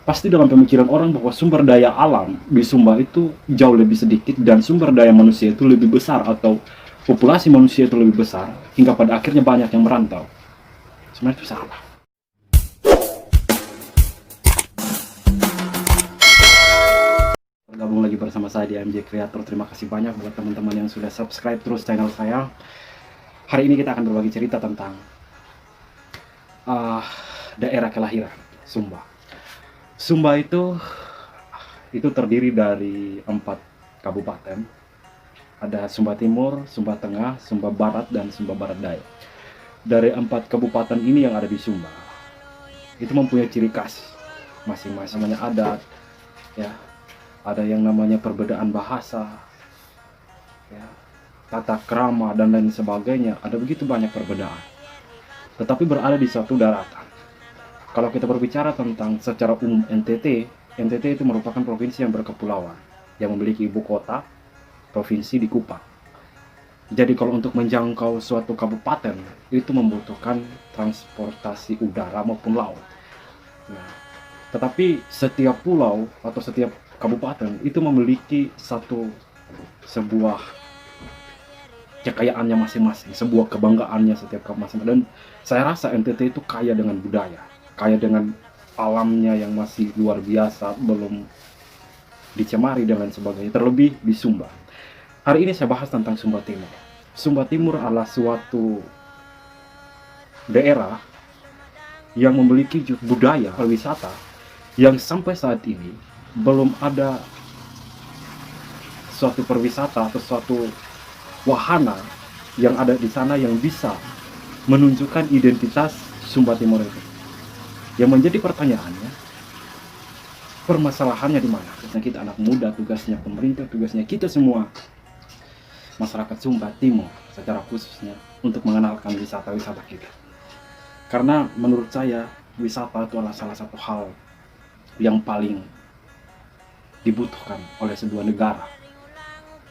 Pasti dalam pemikiran orang bahwa sumber daya alam di Sumba itu jauh lebih sedikit dan sumber daya manusia itu lebih besar atau populasi manusia itu lebih besar hingga pada akhirnya banyak yang merantau. Sebenarnya itu salah. Bergabung lagi bersama saya di MJ Creator. Terima kasih banyak buat teman-teman yang sudah subscribe terus channel saya. Hari ini kita akan berbagi cerita tentang daerah kelahiran Sumba. Sumba itu terdiri dari 4 kabupaten. Ada Sumba Timur, Sumba Tengah, Sumba Barat, dan Sumba Barat Daya. Dari 4 kabupaten ini yang ada di Sumba, itu mempunyai ciri khas masing-masing. Namanya adat, ya. Ada yang namanya perbedaan bahasa, ya, tata krama dan lain sebagainya. Ada begitu banyak perbedaan, tetapi berada di suatu daratan. Kalau kita berbicara tentang secara umum NTT itu merupakan provinsi yang berkepulauan, yang memiliki ibu kota provinsi di Kupang. Jadi kalau untuk menjangkau suatu kabupaten, itu membutuhkan transportasi udara maupun laut. Nah, tetapi setiap pulau atau setiap kabupaten itu memiliki sebuah kekayaannya masing-masing, sebuah kebanggaannya setiap masing-masing. Dan saya rasa NTT itu kaya dengan budaya, kaya dengan alamnya yang masih luar biasa, belum dicemari dan lain sebagainya, terlebih di Sumba. Hari ini saya bahas tentang Sumba Timur. Sumba Timur adalah suatu daerah yang memiliki budaya pariwisata yang sampai saat ini belum ada suatu perwisata atau suatu wahana yang ada di sana yang bisa menunjukkan identitas Sumba Timur itu. Yang menjadi pertanyaannya, permasalahannya di mana? Tugasnya kita anak muda, tugasnya pemerintah, tugasnya kita semua masyarakat Sumba Timur secara khususnya untuk mengenalkan wisata-wisata kita. Karena menurut saya wisata itu adalah salah satu hal yang paling dibutuhkan oleh sebuah negara.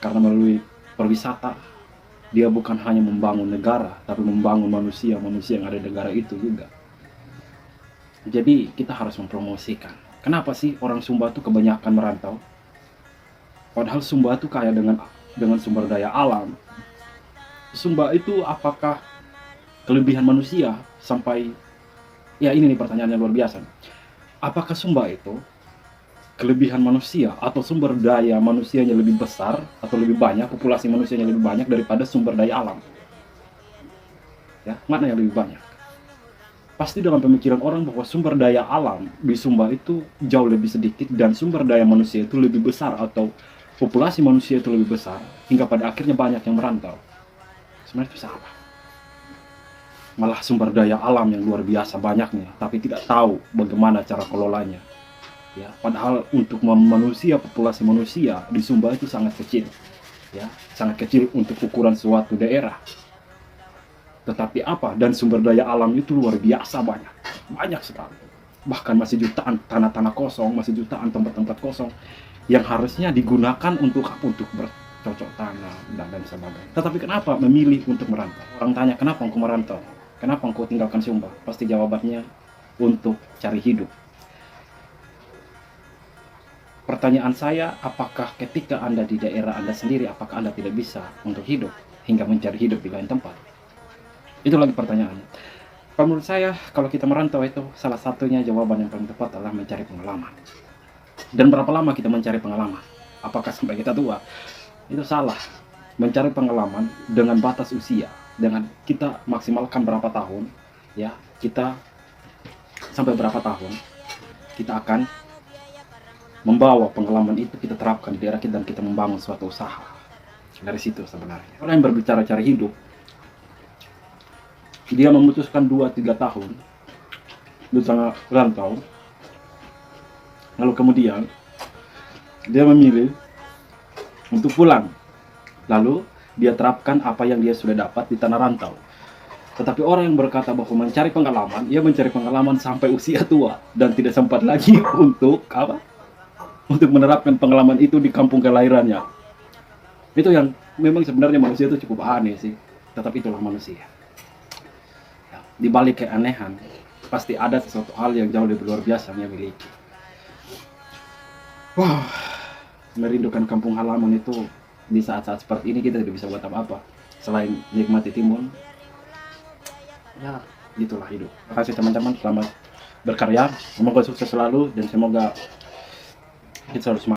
Karena melalui perwisata dia bukan hanya membangun negara, tapi membangun manusia yang ada di negara itu juga. Jadi kita harus mempromosikan. Kenapa sih orang Sumba itu kebanyakan merantau? Padahal Sumba itu kaya dengan sumber daya alam. Sumba itu apakah kelebihan manusia sampai, ya ini nih pertanyaan yang luar biasa. Apakah Sumba itu kelebihan manusia atau sumber daya manusianya lebih besar atau lebih banyak, populasi manusianya lebih banyak daripada sumber daya alam? Ya, mana yang lebih banyak? Pasti dalam pemikiran orang bahwa sumber daya alam di Sumba itu jauh lebih sedikit dan sumber daya manusia itu lebih besar atau populasi manusia itu lebih besar hingga pada akhirnya banyak yang merantau. Sebenarnya itu salah. Malah sumber daya alam yang luar biasa banyaknya, tapi tidak tahu bagaimana cara kelolanya. Ya, padahal untuk populasi manusia di Sumba itu sangat kecil. Ya, sangat kecil untuk ukuran suatu daerah. Tetapi apa? Dan sumber daya alam itu luar biasa banyak sekali. Bahkan masih jutaan tanah-tanah kosong, masih jutaan tempat-tempat kosong yang harusnya digunakan untuk bercocok tanam dan lain sebagainya. Tetapi kenapa memilih untuk merantau? Orang tanya, kenapa engkau merantau? Kenapa engkau tinggalkan Sumba? Pasti jawabannya untuk cari hidup. Pertanyaan saya, apakah ketika Anda di daerah Anda sendiri, apakah Anda tidak bisa untuk hidup hingga mencari hidup di lain tempat? Itu lagi pertanyaannya. Kalau menurut saya, kalau kita merantau itu salah satunya jawaban yang paling tepat adalah mencari pengalaman. Dan berapa lama kita mencari pengalaman? Apakah sampai kita tua? Itu salah. Mencari pengalaman dengan batas usia, dengan kita maksimalkan berapa tahun, ya, kita sampai berapa tahun kita akan membawa pengalaman itu kita terapkan di daerah kita dan kita membangun suatu usaha. Dari situ sebenarnya. Orang yang berbicara cari hidup, dia memutuskan 2-3 tahun di tengah rantau, lalu kemudian dia memilih untuk pulang, lalu dia terapkan apa yang dia sudah dapat di tanah rantau. Tetapi orang yang berkata bahwa mencari pengalaman, ia mencari pengalaman sampai usia tua dan tidak sempat lagi untuk menerapkan pengalaman itu di kampung kelahirannya. Itu yang memang sebenarnya manusia itu cukup aneh sih, tetapi itulah manusia. Di balik keanehan, pasti ada sesuatu hal yang jauh lebih luar biasa yang dia miliki. Wow, merindukan kampung halaman itu di saat-saat seperti ini kita tidak bisa buat apa-apa selain nikmati timun. Ya, itulah hidup. Terima kasih teman-teman, selamat berkarya, semoga sukses selalu dan semoga kita selalu semangat.